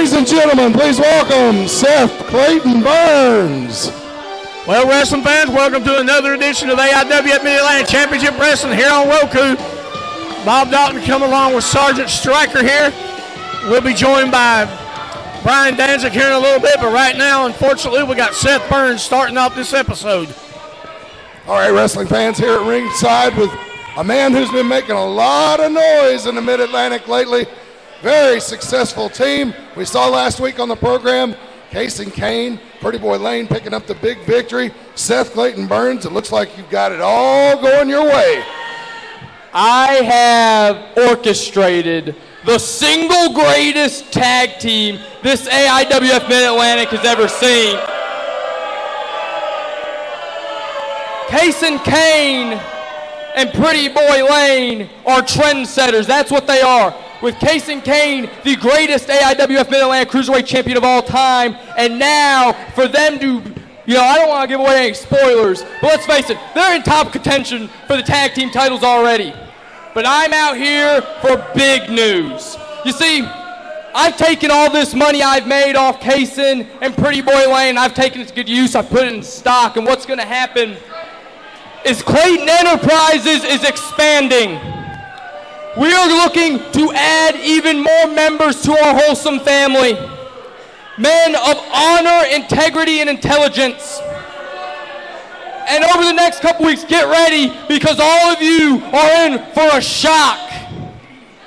Ladies and gentlemen, please welcome Seth Clayton Burns. Well, wrestling fans, welcome to another edition of AIWF Mid-Atlantic Championship Wrestling here on Roku. Bob Dalton come along with Sergeant Stryker here. We'll be joined by Brian Danzig here in a little bit, but right now, unfortunately, we got Seth Burns starting off this episode. All right, wrestling fans, here at ringside with a man who's been making a lot of noise in the Mid-Atlantic lately. Very successful team. We saw last week on the program, Case and Kane, Pretty Boy Lane picking up the big victory. Seth Clayton Burns, it looks like you've got it all going your way. I have orchestrated the single greatest tag team this AIWF Mid-Atlantic has ever seen. Case and Kane and Pretty Boy Lane are trendsetters. That's what they are. With Case and Kane, the greatest AIWF Mid-Atlantic Cruiserweight champion of all time, and now for them to, I don't want to give away any spoilers, but let's face it, they're in top contention for the tag team titles already. But I'm out here for big news. You see, I've taken all this money I've made off Kaysen and Pretty Boy Lane, I've taken it to good use, I've put it in stock, and what's going to happen is Clayton Enterprises is expanding. We are looking to add even more members to our wholesome family. Men of honor, integrity, and intelligence. And over the next couple weeks, get ready because all of you are in for a shock.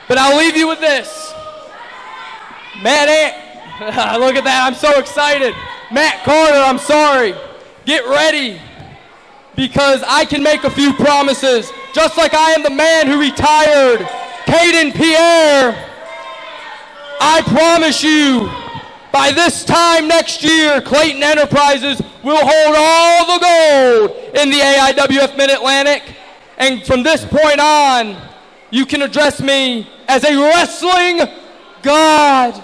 But I'll leave you with this. Look at that, I'm so excited. Matt Carter, I'm sorry. Get ready because I can make a few promises. Just like I am the man who retired Caden Pierre, I promise you, by this time next year, Clayton Enterprises will hold all the gold in the AIWF Mid-Atlantic. And from this point on, you can address me as a wrestling god.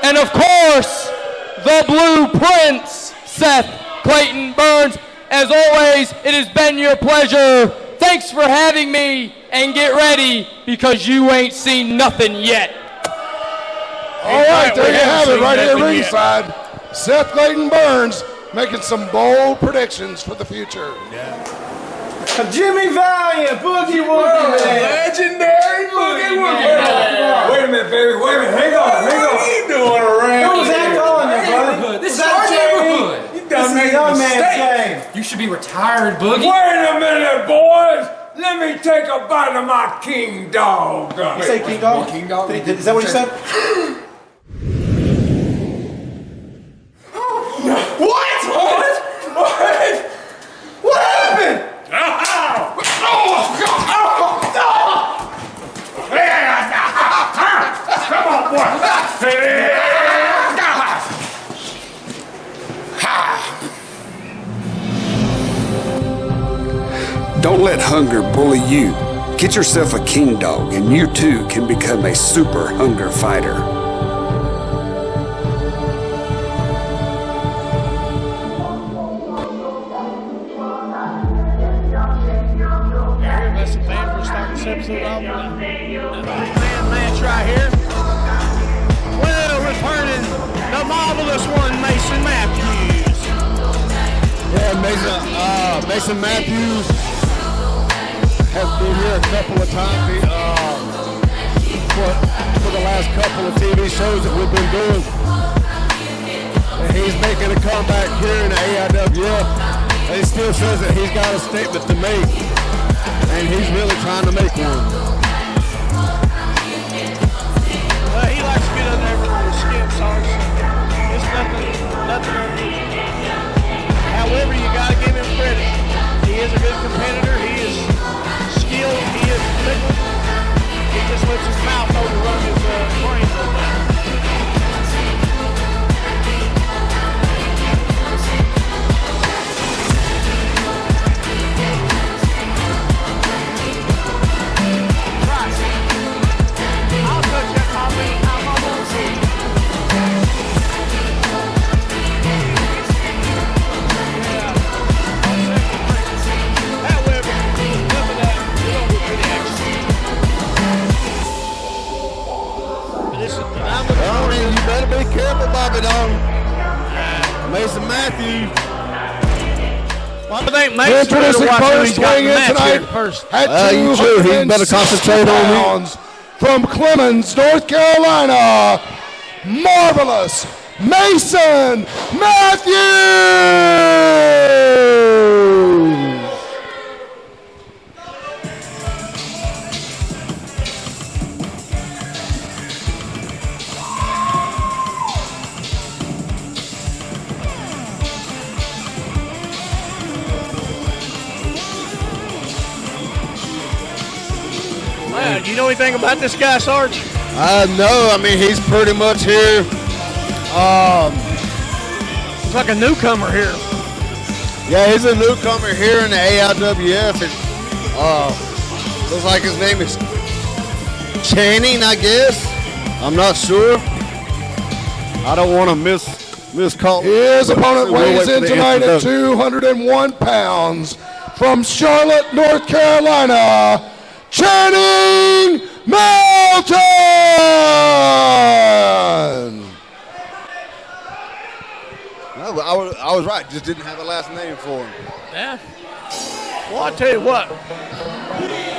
And of course, the Blue Prince, Seth Clayton Burns. As always, it has been your pleasure. Thanks for having me, and get ready because you ain't seen nothing yet. All right, there you have it, right here ringside. Seth Clayton Burns making some bold predictions for the future. Yeah. Jimmy Valiant, Boogie Woogie Man. Legendary Boogie Woogie Man. Wait a minute, baby. Wait a minute. Hang on. What are you doing around What was that calling there, brother? This is our neighborhood. You done made a mistake. You should be retired, Boogie. Wait a minute, boys. Let me take a bite of my king dog. You say king dog? King dog? Is that what you said? What? What happened? Come on, boy. Don't let hunger bully you. Get yourself a king dog and you too can become a super hunger fighter. Wrestling fans, we're starting this episode off with a three-man match right here. Well, returning the marvelous one, Mason Matthews. Yeah, Mason Matthews has been here a couple of times for the last couple of TV shows that we've been doing. And he's making a comeback here in the AIWF. And he still says that he's got a statement to make. And he's really trying to make one. Well, he likes to get up there with the skin sauce. It's nothing unusual. However, you got to give him credit. He is a good competitor. He is skilled. He is liquid. He just lets his mouth overrun his brain a little bit. I'll touch that comment. I'm almost here. However, none of that, we don't get pretty action. Matthews. Well, I think Mason Introducing first, weighing in tonight at you sure he better concentrate on me. pounds from Clemens, North Carolina, Marvelous Mason Matthews. Do you know anything about this guy, Sarge? No, I mean, he's pretty much here. He's like a newcomer here. Yeah, he's a newcomer here in the AIWF. Looks like his name is Channing, I guess. I'm not sure. I don't want to miscall. His opponent weighs in tonight at 201 pounds from Charlotte, North Carolina, Channing Melton. I was right. Just didn't have the last name for him. Yeah. Well, I tell you what,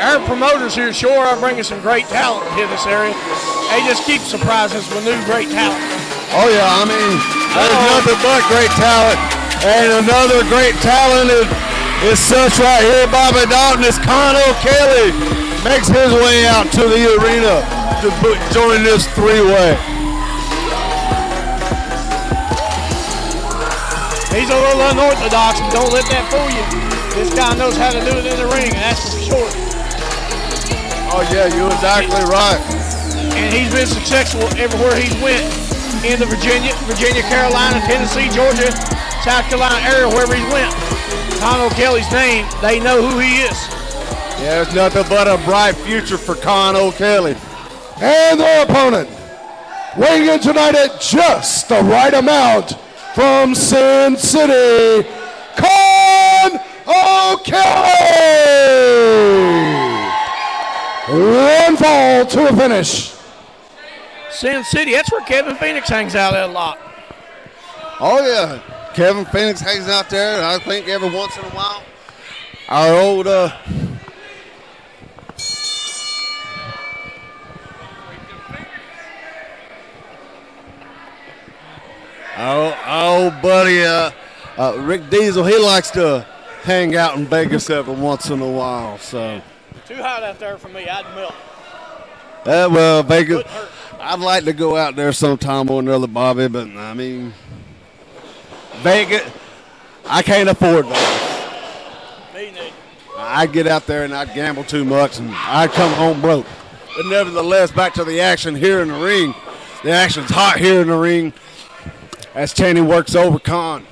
our promoters here sure are bringing some great talent to this area. They just keep surprising us with new great talent. Oh yeah, I mean, there's nothing but great talent, and another great talent is such right here. Bobby Dalton is Con O'Kelly makes his way out to the arena to join this three-way. He's a little unorthodox, and don't let that fool you. This guy knows how to do it in the ring, and that's for sure. Oh yeah, you're exactly right. And he's been successful everywhere he's went in the Virginia, Carolina, Tennessee, Georgia, South Carolina area, wherever he went. Con O'Kelly's name, they know who he is. Yeah, there's nothing but a bright future for Con O'Kelly. And their opponent, weighing in tonight at just the right amount from Sin City, Con O'Kelly. One fall to a finish. Sin City, that's where Kevin Phoenix hangs out at a lot. Oh yeah, Kevin Phoenix hangs out there, and I think every once in a while, our old our old buddy Rick Diesel, he likes to hang out in Vegas every once in a while. So Too hot out there for me, I'd melt. well, Vegas, I'd like to go out there sometime or another, Bobby, but I mean, Vegas, I can't afford Vegas. Me neither. I'd get out there and I'd gamble too much and I'd come home broke. But nevertheless, back to the action here in the ring. The action's hot here in the ring as Channing works over Con.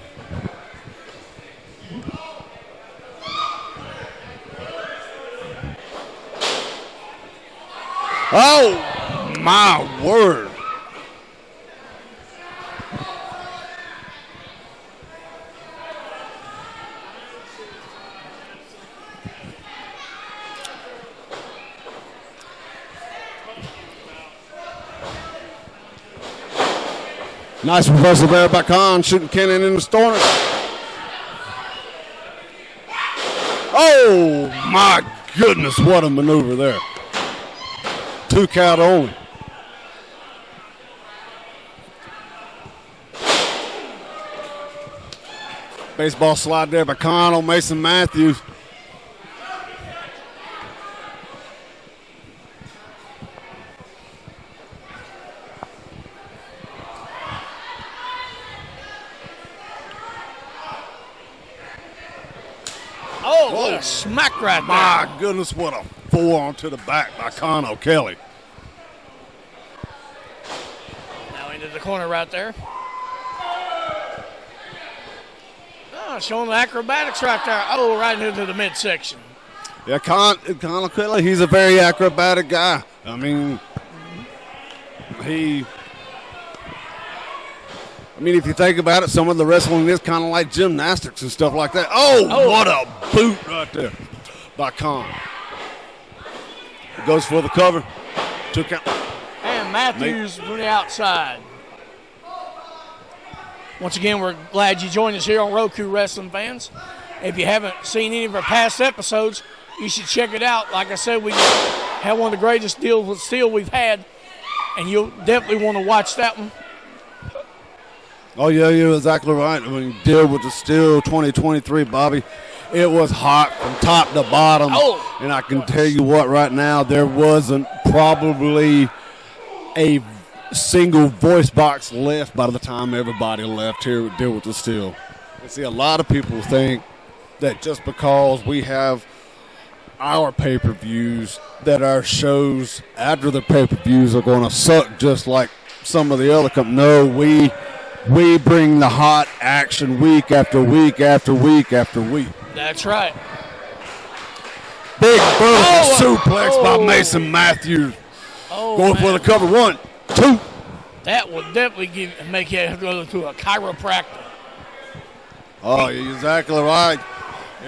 Oh, my word. Nice reversal there by Con, shooting Kennan in the corner. Oh, my goodness, what a maneuver there. 2 count only. Baseball slide there by Con on Mason Matthews. Oh, what a smack right there. My goodness, what a forearm to the back by Con O'Kelly. Now into the corner right there. Oh, showing the acrobatics right there. Oh, right into the midsection. Yeah, Con O'Kelly, he's a very acrobatic guy. I mean, if you think about it, some of the wrestling is kind of like gymnastics and stuff like that. Oh, what a boot right there by Con. Goes for the cover. Took out. And Matthews from the outside. Once again, we're glad you joined us here on Roku Wrestling Fans. If you haven't seen any of our past episodes, you should check it out. Like I said, we had one of the greatest deals with steel we've had, and you'll definitely want to watch that one. Oh, yeah, you're exactly right. When you deal with the Steel 2023, Bobby, it was hot from top to bottom. Oh. And I can tell you what, right now, there wasn't probably a single voice box left by the time everybody left here to deal with the Steel. You see, a lot of people think that just because we have our pay-per-views, that our shows after the pay-per-views are going to suck just like some of the other companies. No, we bring the hot action week after week after week after week. That's right. Big vertical suplex by Mason Matthews. Going for the cover. 1, 2. That will definitely make you go to a chiropractor. Oh, you're exactly right.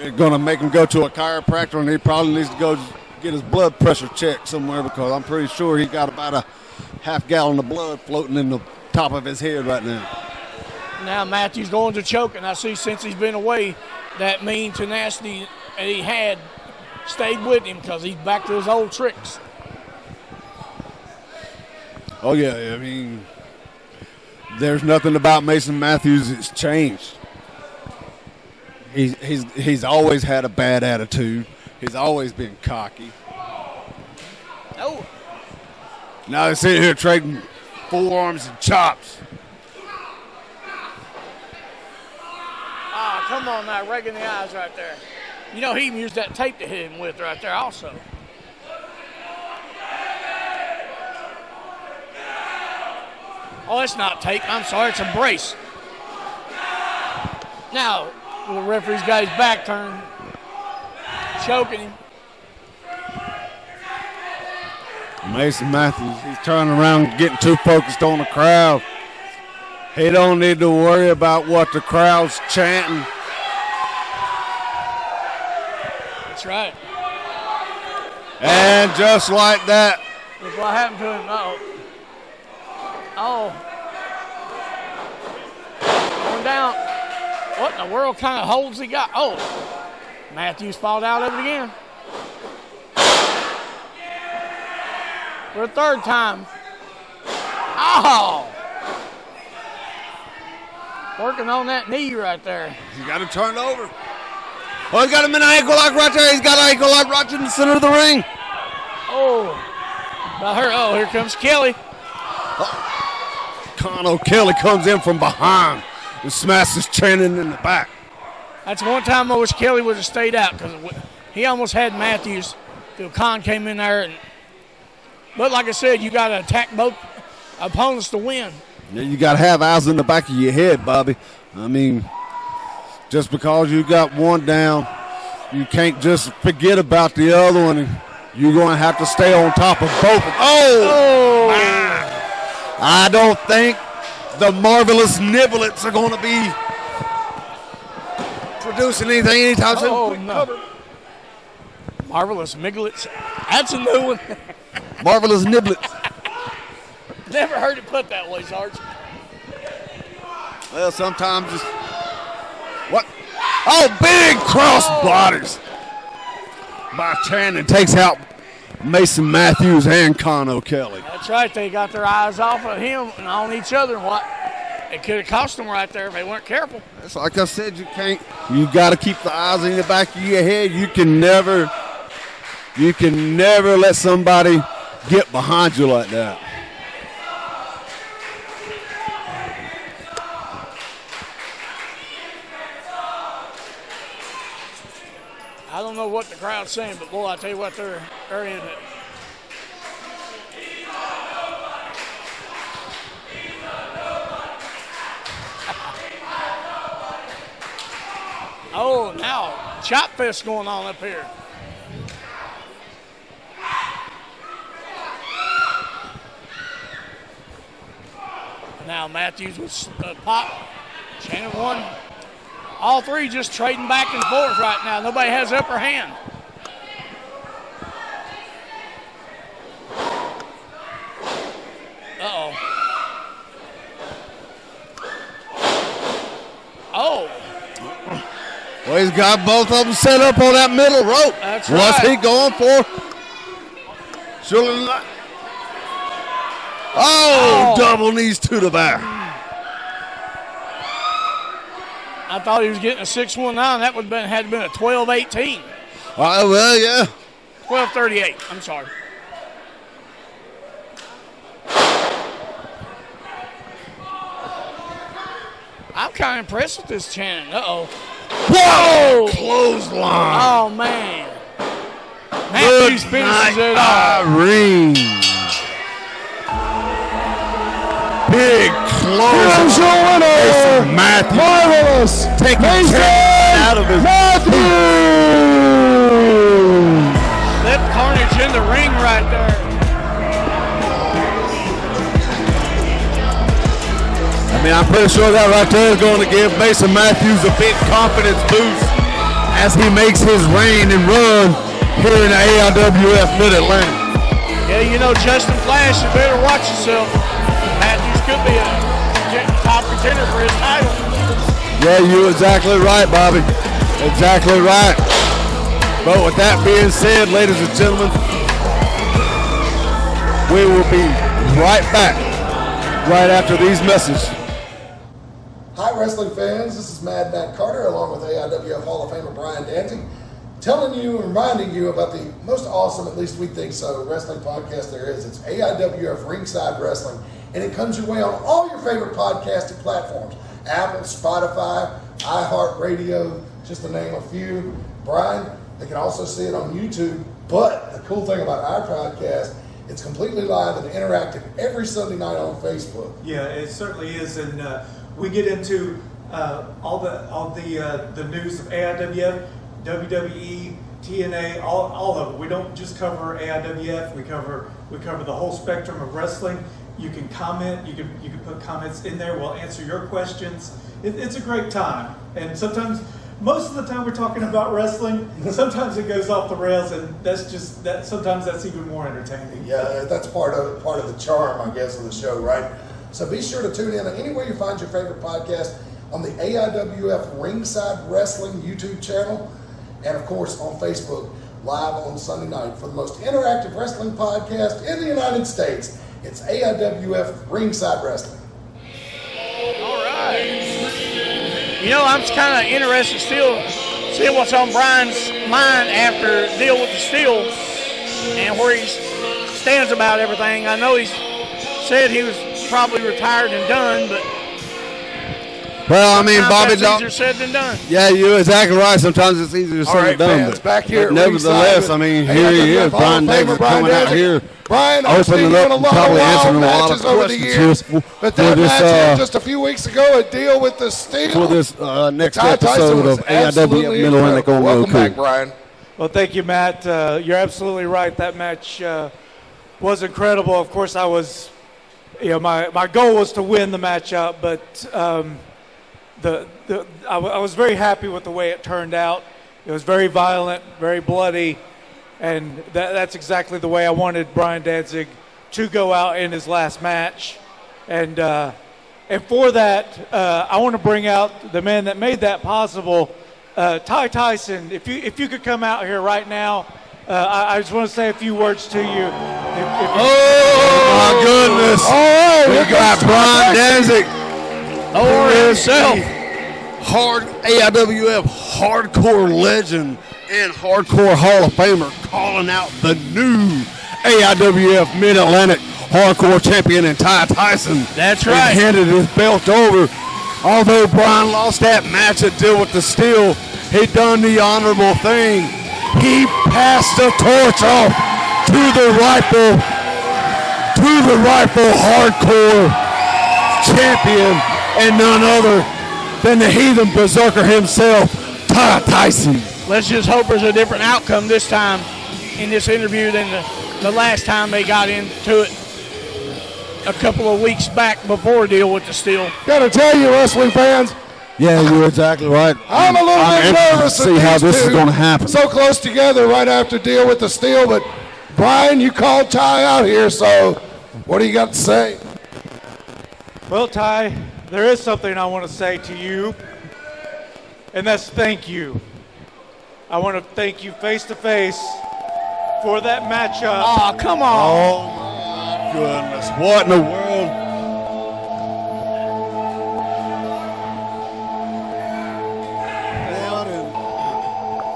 You're going to make him go to a chiropractor, and he probably needs to go get his blood pressure checked somewhere, because I'm pretty sure he got about a half gallon of blood floating in the top of his head right now. Now Matthews going to choke, and I see since he's been away, that mean tenacity that he had stayed with him, because he's back to his old tricks. Oh, yeah, I mean, there's nothing about Mason Matthews that's changed. He's always had a bad attitude. He's always been cocky. Oh. Now they're sitting here trading forearms and chops. Ah, come on now, raking the eyes right there. You know, he even used that tape to hit him with right there also. Oh, it's not tape. I'm sorry, it's a brace. Now, the referee's got his back turned, choking him. Mason Matthews, he's turning around, getting too focused on the crowd. He don't need to worry about what the crowd's chanting. That's right. And just like that. Look what happened to him. Oh. Going down. What in the world kind of holds he got? Oh. Matthews fought out of it again. For a third time. Oh. Working on that knee right there. He's got to turn over. Oh, he's got him in an ankle lock right there. He's got an ankle lock right in the center of the ring. Oh. About her. Oh, here comes Kelly. Conor Kelly comes in from behind and smashes Channing in the back. That's one time I wish Kelly would have stayed out, because he almost had Matthews till Con came in there. But like I said, you got to attack both opponents to win. Yeah, you got to have eyes in the back of your head, Bobby. I mean, just because you got one down, you can't just forget about the other one. You're going to have to stay on top of both. Oh! I don't think the Marvelous Nibblets are going to be producing anything anytime soon. Oh, no. Marvelous Nibblets. That's a new one. Marvelous Nibblets. Never heard it put that way, Sarge. Well, sometimes it's... What? Oh, big cross bodies by Channing. Takes out Mason Matthews and Conor Kelly. That's right. They got their eyes off of him and on each other. What? It could have cost them right there if they weren't careful. It's like I said, you got to keep the eyes in the back of your head. You can never let somebody get behind you like that. I don't know what the crowd's saying, but boy, I tell you what, they're in it. Oh, now chop fest going on up here. Now Matthews with pop. Channing one. All three just trading back and forth right now. Nobody has upper hand. Uh-oh. Well, he's got both of them set up on that middle rope. That's What's right. he going for? Surely not. Oh, double knees to the back. I thought he was getting a 619. That would have been had been a 12-18. Well, yeah. 12-38. I'm sorry. I'm kind of impressed with this Channing. Uh-oh. Whoa! Clothesline. Oh, man. Matthews finishes it off. Irene. Big close. Here's your winner, Matthews. marvelous Taking Mason out of his Matthews. Left Carnage in the ring right there. I mean, I'm pretty sure that right there is going to give Mason Matthews a big confidence boost as he makes his reign and run here in the AIWF Mid-Atlantic. Yeah, you know, Justin Flash, you better watch yourself. Matthews could be a top contender for his title. Yeah, you're exactly right, Bobby. Exactly right. But with that being said, ladies and gentlemen, we will be right back right after these messages. Hi, wrestling fans. This is Mad Matt Carter, along with AIWF Hall of Famer Brian Danzig, telling you and reminding you about the most awesome, at least we think so, wrestling podcast there is. It's AIWF Ringside Wrestling, and it comes your way on all your favorite podcasting platforms: Apple, Spotify, iHeartRadio, just to name a few. Brian, they can also see it on YouTube. But the cool thing about our podcast, it's completely live and interactive every Sunday night on Facebook. Yeah, it certainly is, and we get into all the news of AIWF, WWE, TNA, all of it. We don't just cover AIWF. We cover the whole spectrum of wrestling. You can comment. You can put comments in there. We'll answer your questions. It's a great time, and sometimes. Most of the time we're talking about wrestling. Sometimes it goes off the rails, and that's just that. Sometimes that's even more entertaining. Yeah, that's part of the charm, I guess, of the show, right? So be sure to tune in anywhere you find your favorite podcast on the AIWF Ringside Wrestling YouTube channel, and of course on Facebook live on Sunday night for the most interactive wrestling podcast in the United States. It's AIWF Ringside Wrestling. All right. You know, I'm kind of interested still see what's on Brian's mind after deal with the steel and where he stands about everything. I know he's said he was probably retired and done, but well, I mean, Bobby, that's easier said than done. Yeah, you're exactly right. Sometimes it's easier said than done. But back here, nevertheless, I mean, here he is, Brian Davis, coming out here. Brian, I've seen you in a lot of wild matches over the years, but that match here just a few weeks ago, a deal with the steel. For this next Ty Tyson episode was of AIWF Mid-Atlantic on Welcome Roku. back, Brian. Well, thank you, Matt. You're absolutely right. That match was incredible. Of course, I was, my goal was to win the matchup, but I was very happy with the way it turned out. It was very violent, very bloody, and that's exactly the way I wanted Brian Danzig to go out in his last match. And for that, I want to bring out the man that made that possible, Ty Tyson. If you could come out here right now, I just want to say a few words to you. My goodness! Oh, we got Brian Danzig. Or himself. AIWF hardcore legend and hardcore Hall of Famer calling out the new AIWF Mid-Atlantic hardcore champion in Ty Tyson. That's right. And handed his belt over. Although Brian lost that match at Deal with the Steel, he done the honorable thing. He passed the torch off to the rightful hardcore champion, and none other than the heathen berserker himself, Ty Tyson. Let's just hope there's a different outcome this time in this interview than the last time they got into it a couple of weeks back before Deal with the Steel. Gotta tell you, wrestling fans, Yeah, you're exactly right. I'm a little bit nervous to see how this is going to happen. So close together right after Deal with the Steel, but Brian, you called Ty out here, so what do you got to say? Well, Ty, there is something I want to say to you. and that's thank you. I want to thank you face to face for that matchup. Oh, come on. Oh, my goodness. What in the world?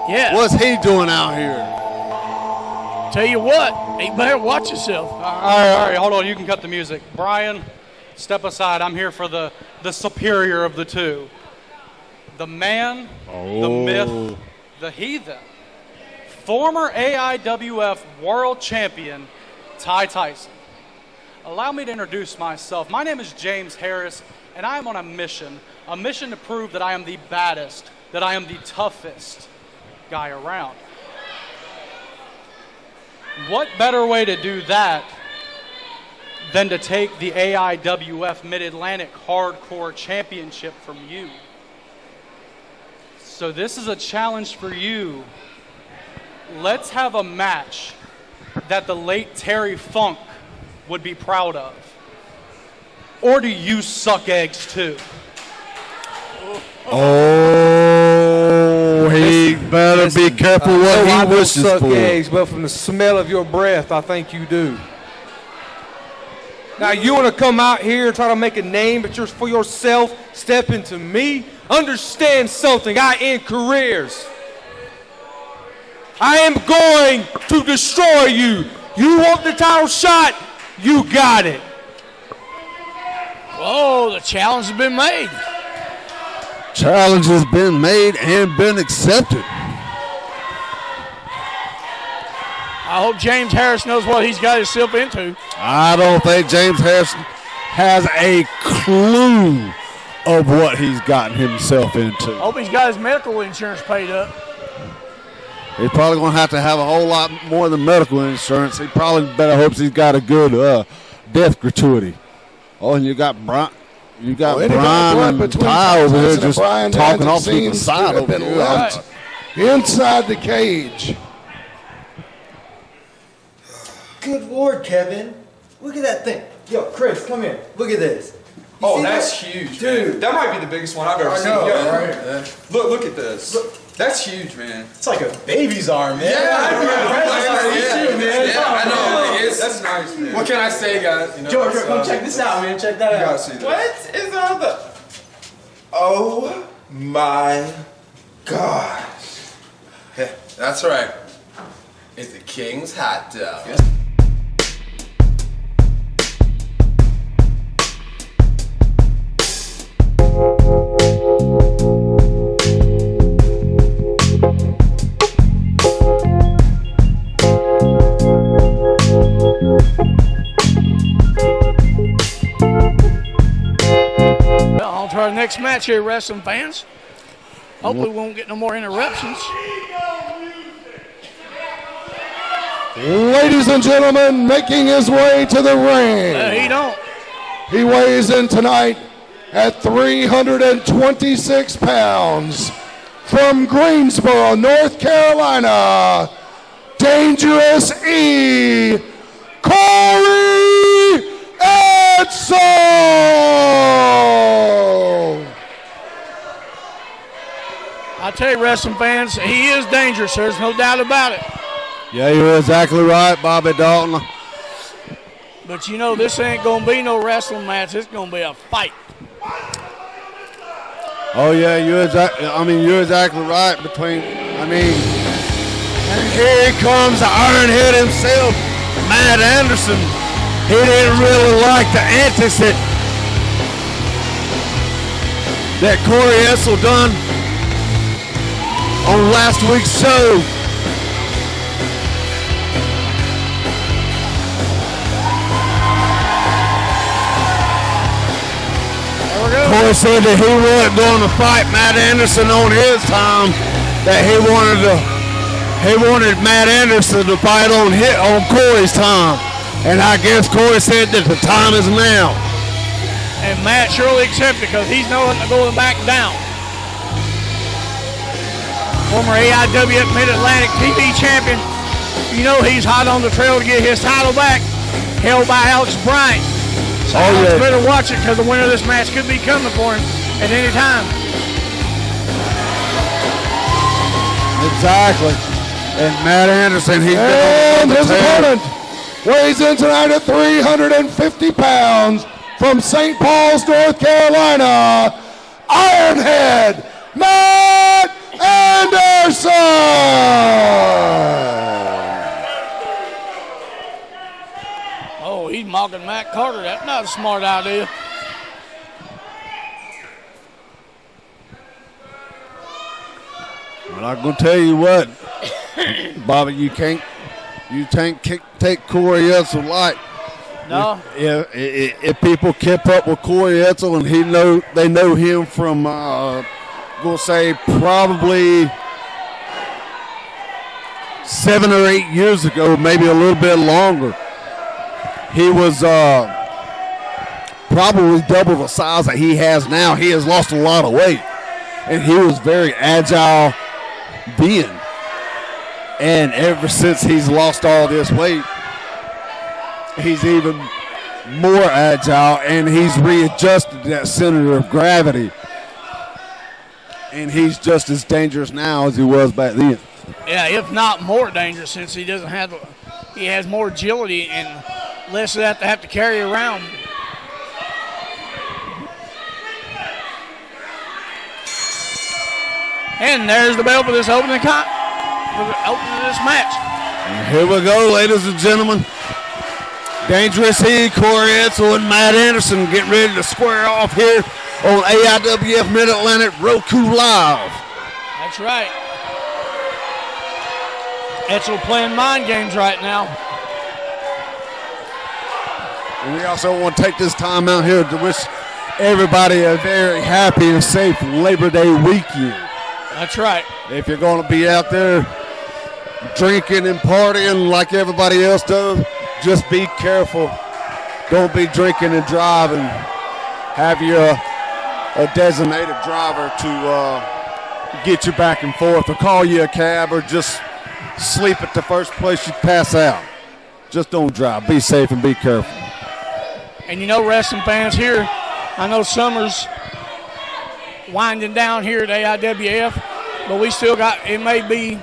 Yeah. What's he doing out here? Tell you what, he better watch himself. All right, hold on. You can cut the music. Brian, step aside. I'm here for the superior of the two. The man, the myth, the heathen. Former AIWF World Champion, Ty Tyson. Allow me to introduce myself. My name is James Harris, and I am on a mission to prove that I am the baddest, that I am the toughest guy around. What better way to do that than to take the AIWF Mid-Atlantic Hardcore Championship from you? So this is a challenge for you. Let's have a match that the late Terry Funk would be proud of. Or do you suck eggs too? Oh, he better be careful what he wishes suck for. eggs, but from the smell of your breath, I think you do. Now, you want to come out here and try to make a name but for yourself, step into me? Understand something, I end careers. I am going to destroy you. You want the title shot? You got it. Whoa, the challenge has been made. Challenge has been made and been accepted. I hope James Harris knows what he's got himself into. I don't think James Harrison has a clue of what he's gotten himself into. Hope he's got his medical insurance paid up. He's probably going to have a whole lot more than medical insurance. He probably better hopes he's got a good death gratuity. Oh, and you got Brian. You got Brian and Ty over here just talking off to the side over been left inside the cage. Good Lord, Kevin. Look at that thing. Yo, Chris, come here. Look at this. Oh, that's huge, dude. That might be the biggest one I've ever seen. Right? Look at this. Look. That's huge, man. It's like a baby's arm, man. Yeah, I know. That's nice, man. What can I say, guys? You know, George, come check this out, man. Check that out. You gotta see this. What is all the... Oh, my gosh. That's right. It's the King's hot dog. Yeah. On to our next match here, wrestling fans. Hopefully we won't get no more interruptions. Ladies and gentlemen, making his way to the ring. He don't. He weighs in tonight at 326 pounds. From Greensboro, North Carolina, Dangerous E, Corey Edsel. I tell you, wrestling fans, he is dangerous. There's no doubt about it. Yeah, you're exactly right, Bobby Dalton. But you know, this ain't going to be no wrestling match. It's going to be a fight. Oh yeah, you're exactly right. And here comes the Ironhead himself, Matt Anderson. He didn't really like the antics that Corey Edsel done on last week's show. Corey said that he wasn't going to fight Matt Anderson on his time, that he wanted Matt Anderson to fight on Corey's time. And I guess Corey said that the time is now. And Matt surely accepted because he's not going back down. Former AIWF Mid-Atlantic TV champion. You know he's hot on the trail to get his title back, held by Alex Bryant. So Alex better watch it because the winner of this match could be coming for him at any time. Exactly. And Matt Anderson, he's and his opponent weighs in tonight at 350 pounds from St. Paul's, North Carolina, Ironhead Matt Anderson. Oh, he's mocking Matt Carter. That's not a smart idea. But I'm gonna tell you what, Bobby, you can't take Corey Edsel light. No. If people kept up with Corey Edsel and they know him from, we'll say probably 7 or 8 years ago, maybe a little bit longer. He was probably double the size that he has now. He has lost a lot of weight, and he was very agile then. And ever since he's lost all this weight, he's even more agile, and he's readjusted that center of gravity. And he's just as dangerous now as he was back then. Yeah, if not more dangerous, since he has more agility and less of that to have to carry around. And there's the bell for this opening of this match. And here we go, ladies and gentlemen. Dangerous He, Corey Edsel, and Matt Anderson getting ready to square off here on AIWF Mid-Atlantic Roku Live. That's right. Edsel playing mind games right now. And we also want to take this time out here to wish everybody a very happy and safe Labor Day weekend. That's right. If you're going to be out there drinking and partying like everybody else does, just be careful. Don't be drinking and driving. Have you a designated driver to get you back and forth, or call you a cab, or just sleep at the first place you pass out. Just don't drive. Be safe and be careful. And you know, wrestling fans here, I know summer's winding down here at AIWF, but we still got, it may be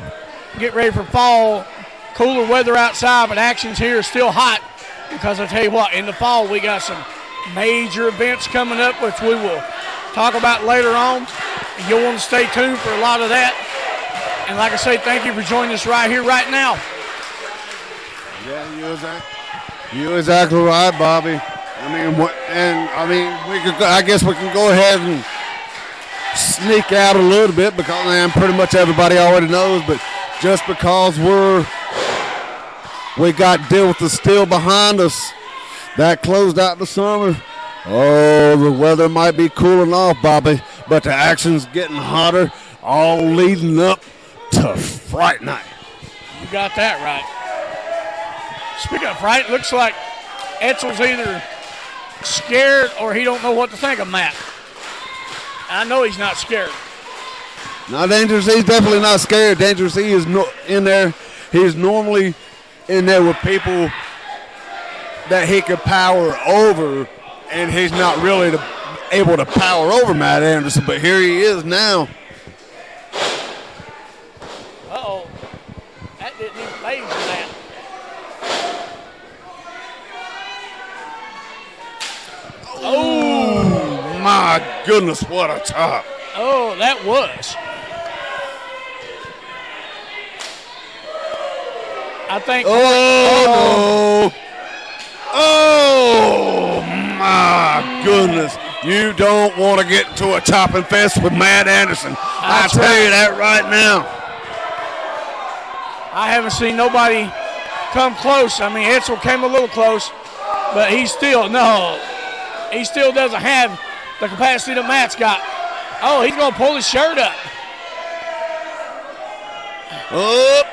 get ready for fall, cooler weather outside, but actions here is still hot, because I tell you what, in the fall we got some major events coming up, which we will talk about later on. You'll want to stay tuned for a lot of that. And like I say, thank you for joining us right here, right now. Yeah, you're exactly right, Bobby. I guess we can go ahead and sneak out a little bit, because pretty much everybody already knows, but just because we got Deal with the Steel behind us, that closed out the summer. Oh, the weather might be cooling off, Bobby, but the action's getting hotter, all leading up to Fright Night. You got that right. Speaking of fright, it looks like Edsel's either scared or he don't know what to think of Matt. I know he's not scared. No, Dangerous E's definitely not scared. Dangerous E is in there. He's normally in there with people that he could power over, and he's not really able to power over Matt Anderson, but here he is now. Uh-oh. That didn't even phase Matt. Oh, my goodness, what a top. Oh, that was. I think. Oh, no. Oh, my goodness. You don't want to get into a chopping fest with Matt Anderson. I tell you that right now. I haven't seen nobody come close. I mean, Edsel came a little close, but he still doesn't have the capacity that Matt's got. Oh, he's going to pull his shirt up. Oh.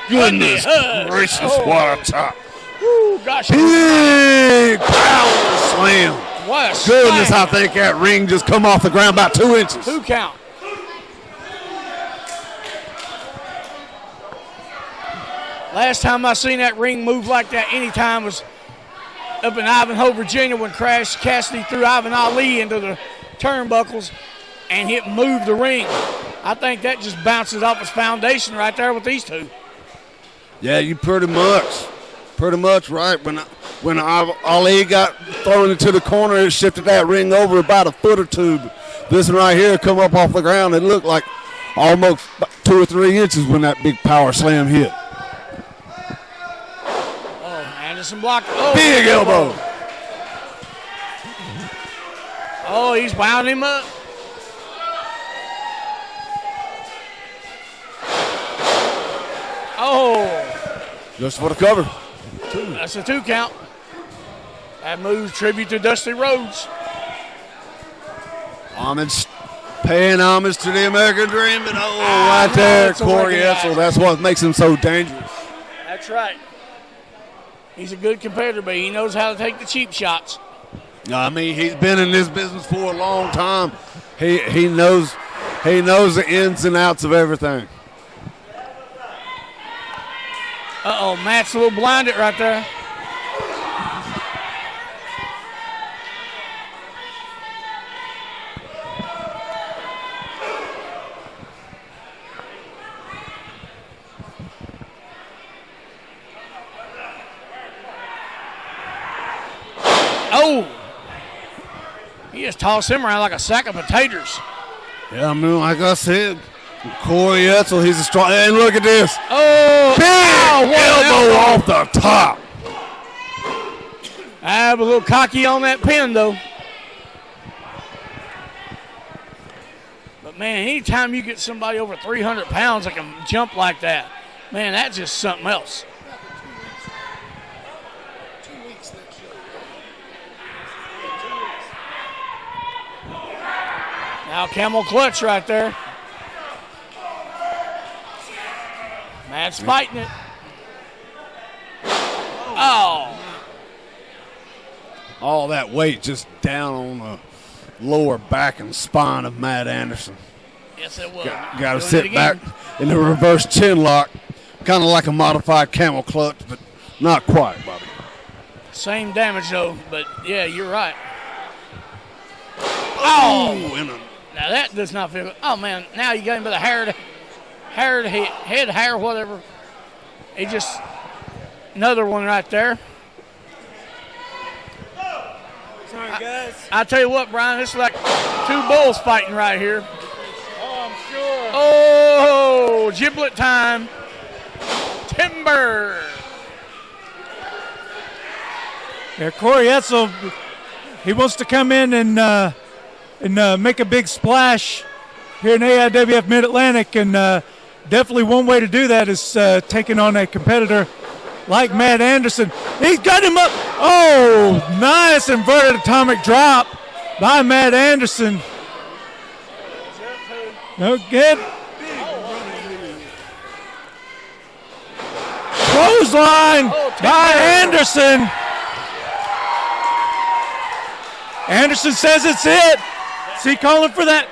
Goodness gracious, what a top. Ooh, gosh. Big power slam. What a goodness, slam. I think that ring just come off the ground about 2 inches. 2 count. Last time I seen that ring move like that anytime was up in Ivanhoe, Virginia, when Crash Cassidy threw Ivan Ali into the turnbuckles and it moved the ring. I think that just bounces off his foundation right there with these two. Yeah, you pretty much right. When Ali got thrown into the corner, it shifted that ring over about a foot or two. This one right here come up off the ground. It looked like almost 2 or 3 inches when that big power slam hit. Oh, Anderson blocked. Oh, big elbow. Oh, he's wound him up. Oh. Just for the cover. That's a 2 count. That moves tribute to Dusty Rhodes. Paying homage to the American Dream. And right there, Corey Edsel. That's what makes him so dangerous. That's right. He's a good competitor, but he knows how to take the cheap shots. I mean, he's been in this business for a long time. He knows the ins and outs of everything. Uh-oh, Matt's a little blinded right there. Oh! He just tossed him around like a sack of potatoes. Yeah, I mean, like I said, Corey Edsel, he's a strong. And look at this. Oh! Big elbow off the top. I have a little cocky on that pin, though. But, man, anytime you get somebody over 300 pounds that can jump like that, man, that's just something else. Now camel clutch right there. Matt's fighting it. Oh. All that weight just down on the lower back and spine of Matt Anderson. Yes, it was. Got to sit back in the reverse chin lock. Kind of like a modified camel clutch, but not quite, Bobby. Same damage, though, but, yeah, you're right. Oh! Now that does not feel good. Oh, man, now you got him by the head, hair, whatever. He just, another one right there. Sorry, guys. I tell you what, Brian, this is like 2 bulls fighting right here. Oh, I'm sure. Oh, giblet time. Timber. Yeah, Corey Edsel, he wants to come in and make a big splash here in AIWF Mid-Atlantic, and definitely one way to do that is taking on a competitor like Matt Anderson. He's got him up. Oh, nice inverted atomic drop by Matt Anderson. No good. Clothesline by Anderson. Anderson says it's it. Is he calling for that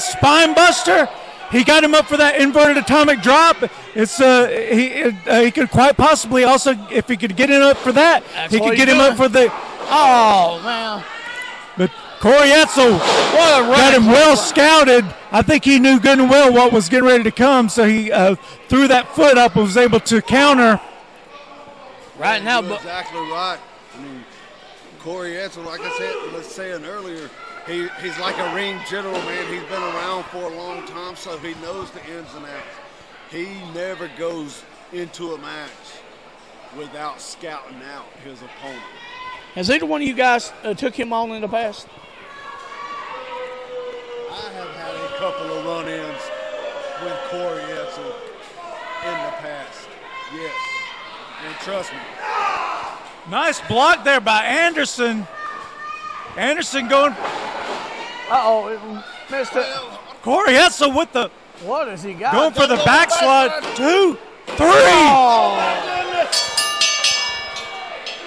spine buster? He got him up for that inverted atomic drop. It's he could quite possibly also, if he could get him up for that, he could get him up for the. Oh man! But Corey Edsel got him well scouted. I think he knew good and well what was getting ready to come, so he threw that foot up and was able to counter. Right now, You're exactly right. I mean, Corey Edsel, like I was saying earlier, he's like a ring general, man. He's been around for a long time, so he knows the ins and outs. He never goes into a match without scouting out his opponent. Has either one of you guys took him on in the past? I have had a couple of run-ins with Corey Edsel in the past, yes. And trust me. Nice block there by Anderson. Anderson going. Uh-oh, it missed it. Corey Edsel with the. What has he got? Going for the backslide. 2, 3. Oh.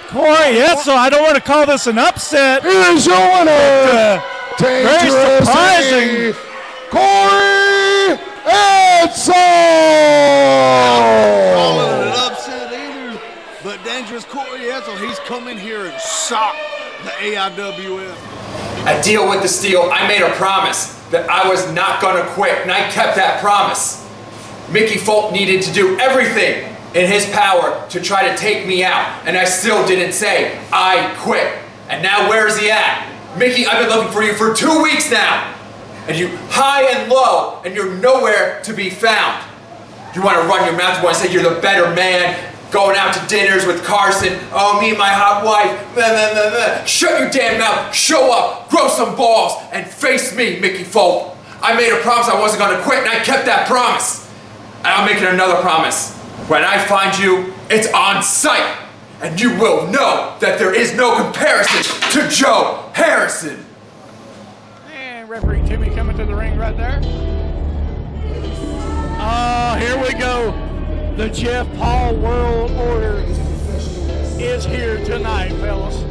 Corey Edsel, I don't want to call this an upset. Here's your winner. Very surprising. Corey Edsel. Call it an upset either, but dangerous Corey Edsel, he's come in here and shocked the AIWF. A deal with the steel. I made a promise. that I was not gonna quit, and I kept that promise. Mickey Folk needed to do everything in his power to try to take me out, and I still didn't say, I quit. And now where is he at? Mickey, I've been looking for you for 2 weeks now, and you high and low, and you're nowhere to be found. You want to run your mouth, you want to say you're the better man, going out to dinners with Carson, oh, me and my hot wife, blah, blah, blah, blah. Shut your damn mouth, show up, grow some balls, and face me, Mickey Folk. I made a promise I wasn't going to quit, and I kept that promise. And I'm making another promise. When I find you, it's on sight, and you will know that there is no comparison to Joe Harrison. And referee Timmy coming to the ring right there. Here we go. The Jeff Paul World Order is here tonight, fellas.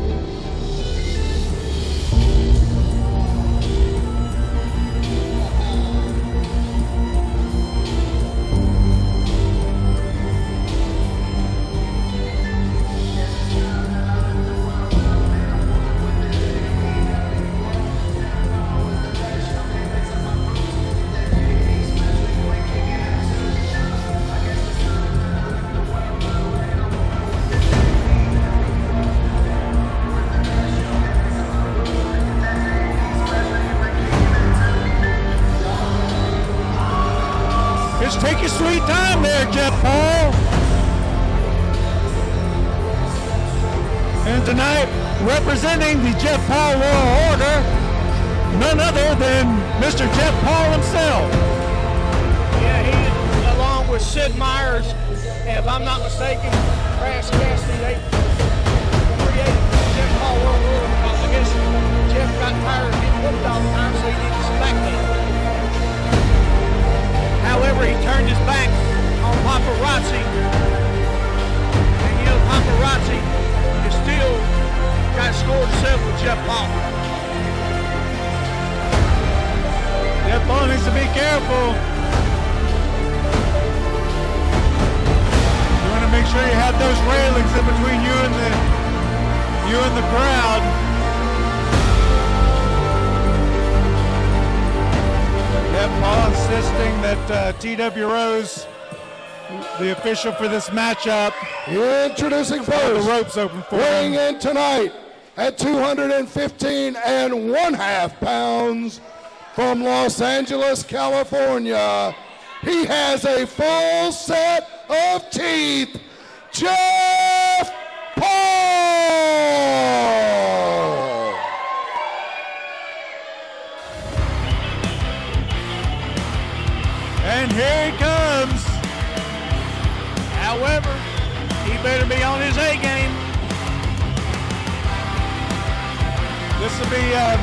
Take your sweet time there, Jeff Paul. And tonight, representing the Jeff Paul World Order, none other than Mr. Jeff Paul himself. Yeah, he, along with Sid Myers, and if I'm not mistaken, Crash Cassidy, they created the Jeff Paul World Order because I guess Jeff got tired of getting whooped all the time, so he needed some backbone. However, he turned his back on paparazzi. And you know, paparazzi is still got scored himself with Jeff Paul. Jeff Paul needs to be careful. You want to make sure you have those railings in between you and the crowd. Jeff Paul insisting that T.W. Rose, the official for this matchup, introducing first, the ropes open for weighing him. in tonight at 215 1/2 pounds from Los Angeles, California. He has a full set of teeth, Jeff Paul. And here he comes. However, he better be on his A game. This will be a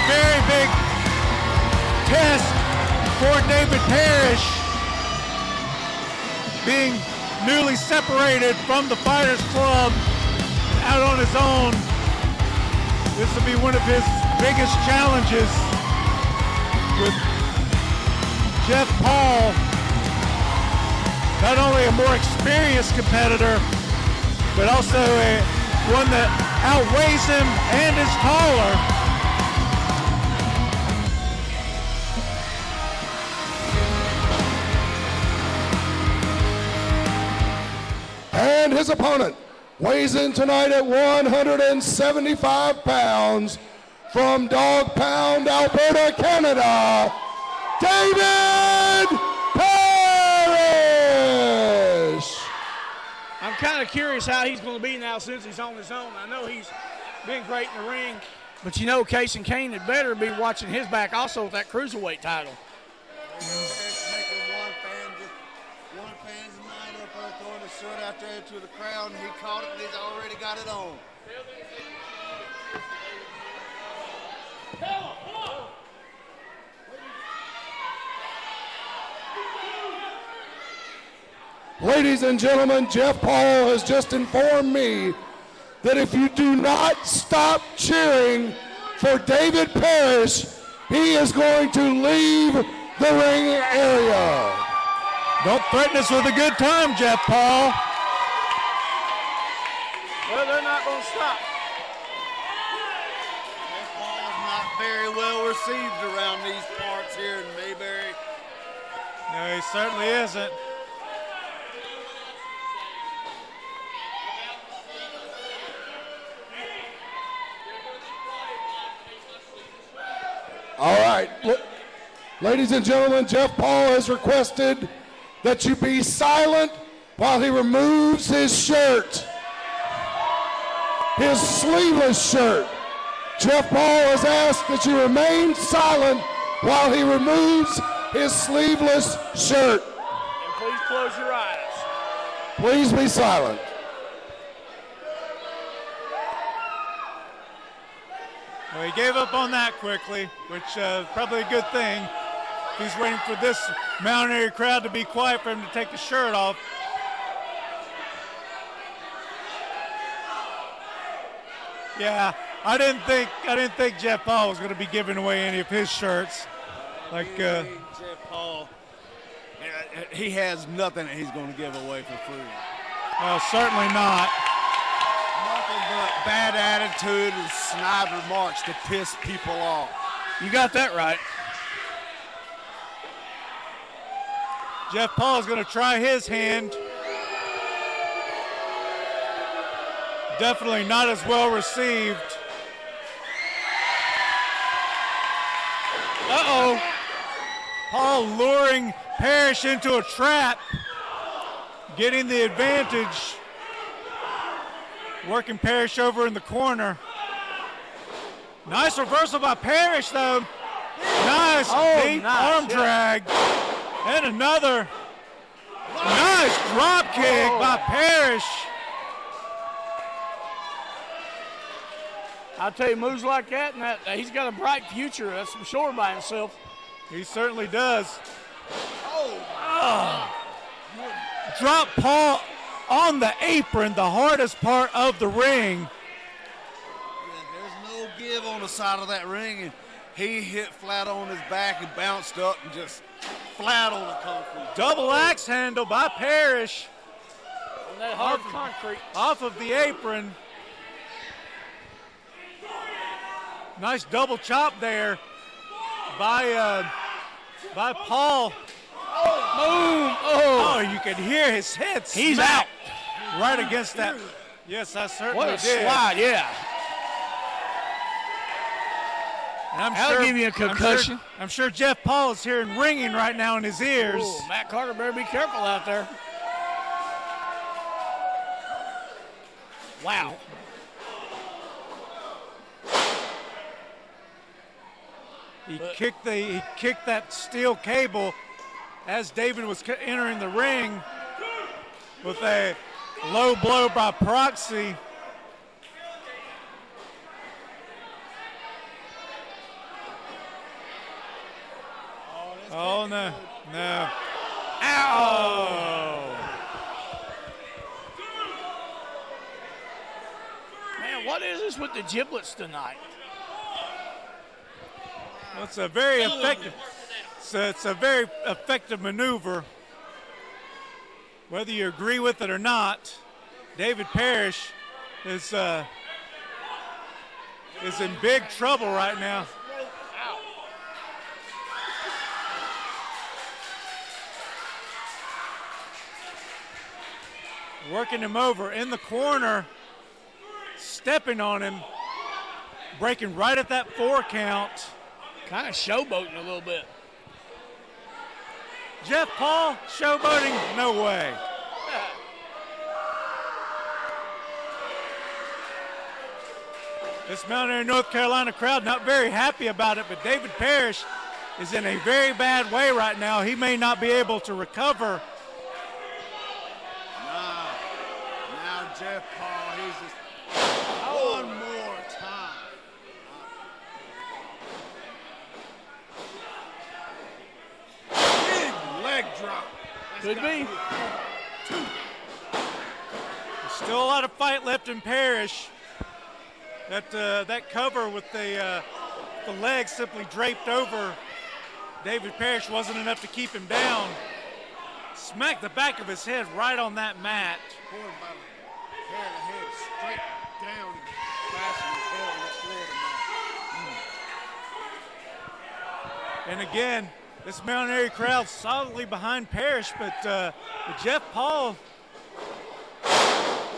very big test for David Parrish, being newly separated from the Fighters Club out on his own. This will be one of his biggest challenges with Jeff Paul, not only a more experienced competitor, but also one that outweighs him and is taller. And his opponent weighs in tonight at 175 pounds from Dog Pound, Alberta, Canada, David Parrish. I'm kind of curious how he's going to be now since he's on his own. I know he's been great in the ring, but you know Casey Kane had better be watching his back also with that cruiserweight title. One fan's mind up there throwing the shirt out there to the crowd, and he caught it and he's already got it on. Ladies and gentlemen, Jeff Paul has just informed me that if you do not stop cheering for David Parrish, he is going to leave the ring area. Don't threaten us with a good time, Jeff Paul. Well, they're not going to stop. very well received around these parts here in Mayberry. No, he certainly isn't. All right, ladies and gentlemen, Jeff Paul has requested that you be silent while he removes his shirt, his sleeveless shirt. Jeff Paul has asked that you remain silent while he removes his sleeveless shirt. And please close your eyes. Please be silent. Well, he gave up on that quickly, which probably a good thing. He's waiting for this Mountaineer crowd to be quiet for him to take the shirt off. Yeah, I didn't think Jeff Paul was going to be giving away any of his shirts. Like Jeff Paul, he has nothing that he's going to give away for free. Well, certainly not. Nothing but bad attitude and snide remarks to piss people off. You got that right. Jeff Paul is going to try his hand. Definitely not as well received. Uh-oh. Paul luring Parrish into a trap, getting the advantage. Working Parrish over in the corner. Nice reversal by Parrish, though. Nice deep arm drag. And another nice drop kick by Parrish. I'll tell you, moves like that, and he's got a bright future, that's for sure, by himself. He certainly does. Drop Paul on the apron, the hardest part of the ring. There's no give on the side of that ring, and he hit flat on his back and bounced up and just flat on the concrete. Double axe handle by Parrish. On that hard concrete. Off of the apron. Nice double chop there by Paul. Boom! Oh, you can hear his head smack. He's out. Right against that. Yes, I certainly did. What a slide, yeah. And That'll give you a concussion. I'm sure Jeff Paul is hearing ringing right now in his ears. Ooh, Matt Carter better be careful out there. Wow. He kicked that steel cable as David was entering the ring with a low blow by proxy. Oh, no. Ow! Man, what is this with the giblets tonight? Well, it's a very effective. It's a very effective maneuver. Whether you agree with it or not, David Parrish is in big trouble right now. Working him over in the corner, stepping on him, breaking right at that 4 count. Kind of showboating a little bit. Jeff Paul, showboating? No way. This Mountaineer, North Carolina crowd not very happy about it, but David Parrish is in a very bad way right now. He may not be able to recover. Now Jeff Paul, he's just one more time. Big leg drop. Could be. There's still a lot of fight left in Parrish. That cover with the legs simply draped over David Parrish wasn't enough to keep him down. Smacked the back of his head right on that mat. Poured about the hair of the head straight down and flashing his head on the floor And again, this Mount Airy crowd solidly behind Parrish, but Jeff Paul,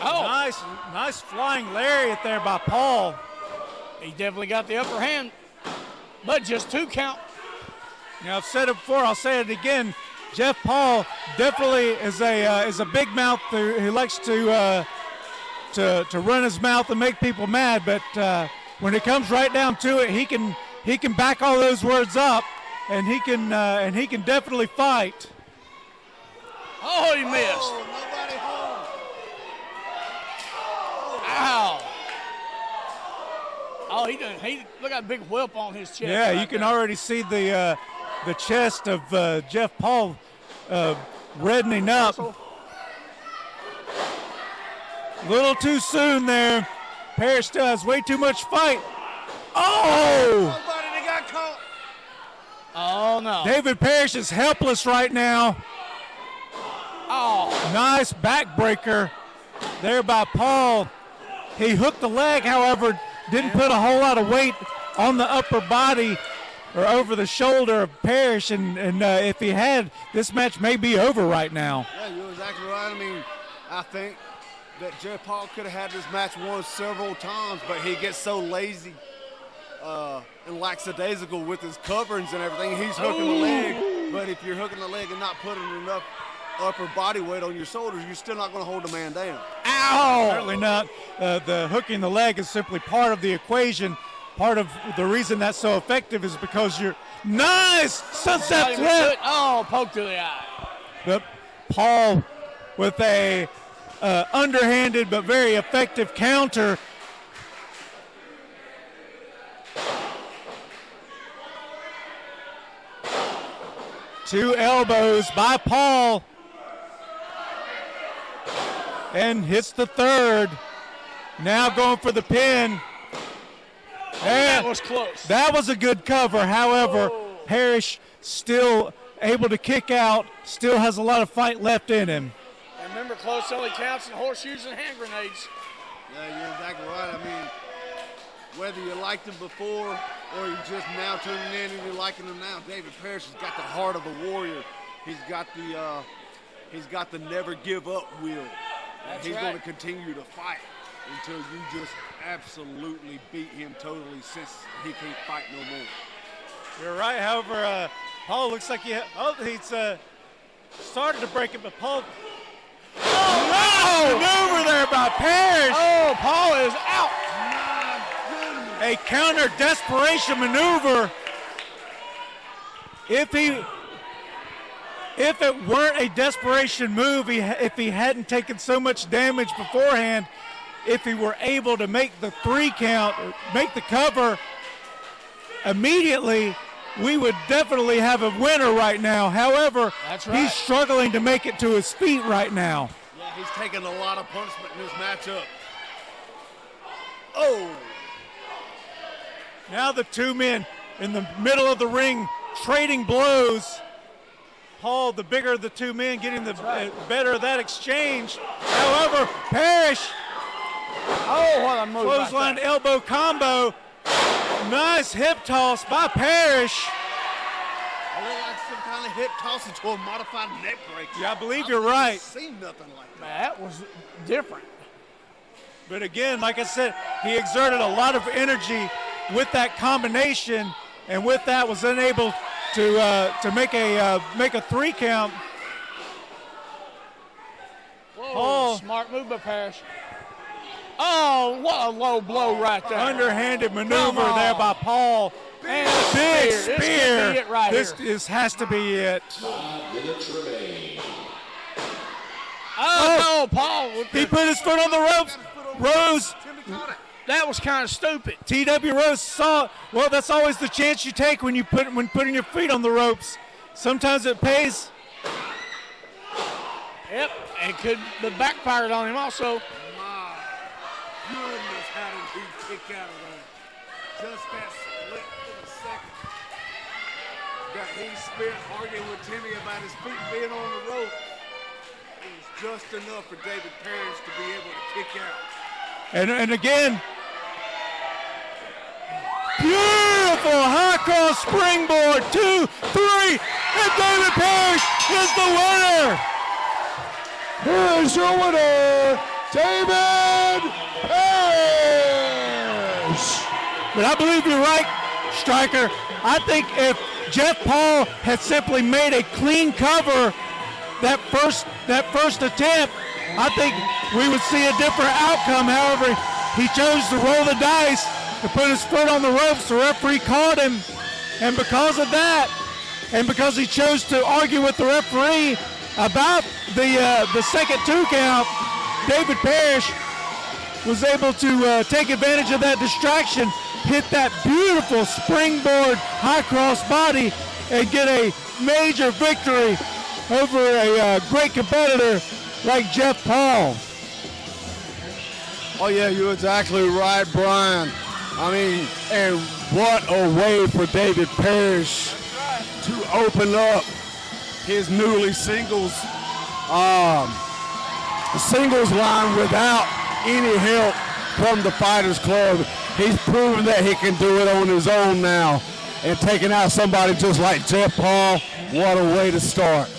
nice flying lariat there by Paul. He definitely got the upper hand, but just 2 count. You know, I've said it before, I'll say it again. Jeff Paul definitely is a big mouth who likes to run his mouth and make people mad, but when it comes right down to it, he can back all those words up, and he can definitely fight. Oh, he missed. Oh, nobody home. Ow. Oh, he look at a big whelp on his chest. Yeah, right you can there. already see the chest of Jeff Paul reddening up. A little too soon there. Parrish still has way too much fight. Oh! Nobody that got caught. Oh, no. David Parrish is helpless right now. Oh. Nice backbreaker there by Paul. He hooked the leg, however, didn't put a whole lot of weight on the upper body or over the shoulder of Parrish, and if he had, this match may be over right now. Yeah, you're exactly right. I mean, I think that Jeff Paul could have had this match won several times, but he gets so lazy and lackadaisical with his coverings and everything. He's hooking the leg, but if you're hooking the leg and not putting enough upper body weight on your shoulders, you're still not going to hold the man down. Ow! Certainly not. The hooking the leg is simply part of the equation. Part of the reason that's so effective is because you're nice sunset flip. Oh, poke to the eye. But Paul with a underhanded but very effective counter. Two elbows by Paul. And hits the third. Now going for the pin. That was close. That was a good cover. However, Parrish still able to kick out, still has a lot of fight left in him. And remember, close only counts in horseshoes and hand grenades. Yeah, you're exactly right. I mean, whether you liked him before or you're just now tuning in and you're liking him now, David Parrish has got the heart of a warrior. He's got the never give up will. That's He's right. going to continue to fight until you just absolutely beat him totally, since he can't fight no more. You're right. However, Paul looks like he's started to break it, but Paul. Oh, maneuver there by Parrish. Oh, Paul is out. A counter desperation maneuver. If it weren't a desperation move, if he hadn't taken so much damage beforehand, if he were able to make the 3 count, make the cover immediately, we would definitely have a winner right now. However, That's right. he's struggling to make it to his feet right now. Yeah, he's taking a lot of punishment in this matchup. Oh! Now the two men in the middle of the ring trading blows. Paul, the bigger of the two men, getting the better of that exchange. However, Parrish. Oh, what a move. Clothesline elbow combo. Nice hip toss by Parrish. I look like some kind of hip toss into a modified neck breaker. Yeah, I believe you're right. I've seen nothing like that. That was different. But again, like I said, he exerted a lot of energy with that combination, and with that was unable to make a 3 count. Whoa, Paul. smart move by Parrish. Oh, what a low blow right there. Underhanded maneuver there by Paul. And Big spear. spear. This could be it right This here. has to be it. Oh, no, Paul. with He the- put his foot on the ropes. Rose. That was kind of stupid. TW Rose saw. Well, that's always the chance you take when putting your feet on the ropes. Sometimes it pays. Yep, and could have backfired on him also. My goodness, how did he kick out of that? Just that split in a second. That he spent arguing with Timmy about his feet being on the rope. It was just enough for David Parrish to be able to kick out. And again, beautiful beautiful high cross springboard. 2, 3, and David Parrish is the winner. Here's your winner, David Parrish. But I believe you're right, Striker. I think if Jeff Paul had simply made a clean cover that first attempt, I think we would see a different outcome. However, he chose to roll the dice, to put his foot on the ropes. The referee caught him, and because of that, and because he chose to argue with the referee about the second 2 count, David Parrish was able to take advantage of that distraction, hit that beautiful springboard high cross body, and get a major victory over a great competitor like Jeff Paul. Oh yeah, you're exactly right, Brian. I mean, and what a way for David Parrish to open up his newly singles line without any help from the Fighters Club. He's proven that he can do it on his own now, and taking out somebody just like Jeff Paul, what a way to start.